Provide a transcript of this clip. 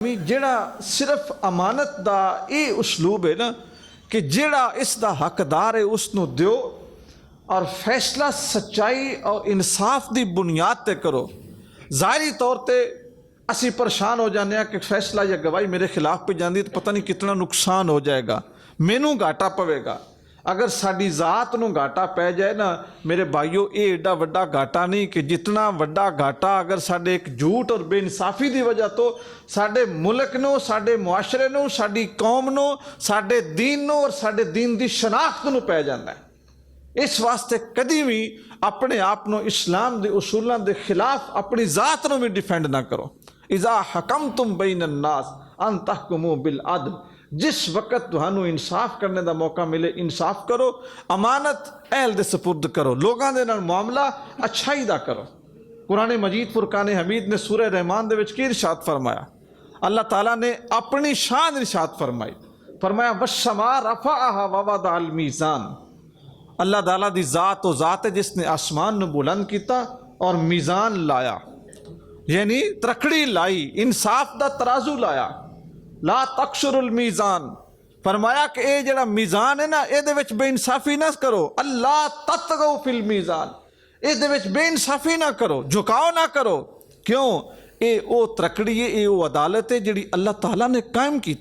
ਜਿਹੜਾ सिर्फ अमानत ਦਾ ਇਹ ਉਸਲੂਬ है ना कि ਜਿਹੜਾ ਇਸ ਦਾ ਹੱਕਦਾਰ है उसनों ਦਿਓ और फैसला सच्चाई और इंसाफ की बुनियाद ते करो। ज़ाहरी तौर पर असी परेशान हो जाने कि फैसला या गवाही मेरे खिलाफ पे जाती तो पता नहीं कितना नुकसान हो जाएगा, मैनू घाटा पवेगा। अगर साड़ी ज़ात नूं घाटा पै जाए ना मेरे भाईओ, ये एडा वड्डा घाटा नहीं कि जितना वड्डा घाटा अगर साडे एक झूठ और बेइंसाफी की वजह तो साडे मुल्क नूं, साडे मुआशरे नूं, साडी कौम नूं, साडे दीन नूं और साडे दीन की शनाख्त नूं पै जांदा है। इस वास्ते कभी भी अपने आप नूं इस्लाम के उसूलों के खिलाफ अपनी ज़ात नूं भी डिफेंड ना करो। इज़ा हकमतुम बैन अन्नास अन तहकुमू बिल अदल, जिस वक्त तुहानू इंसाफ करने का मौका मिले इंसाफ करो, अमानत अहल दे सपुर्द करो, लोगों के नाल मामला अच्छाई दा करो। कुरान मजीद फुरकान हमीद ने सूरह रहमान दे विच की इरशाद फरमाया, अल्लाह ताला ने अपनी शान इरशाद फरमाई, फरमाया वस्समा रफ़अहा ववदा अल मीज़ान। अल्लाह ताला दी ज़ात वो ज़ात है जिसने आसमान नूं बुलंद किया और मीज़ान लाया, यानी तरकड़ी लाई, इंसाफ दा तराजू लाया। ला तकसुरुल मीज़ान, फरमाया कि ये जड़ा मीज़ान है ना ये बेइंसाफी ना करो। अल्लाह ततगौ फिल मीज़ान, ये बेइंसाफी ना करो, झुकाव ना करो। क्यों? ये वो तरकड़ी है, ये वो अदालत है जिहड़ी अल्लाह ताला ने कायम की।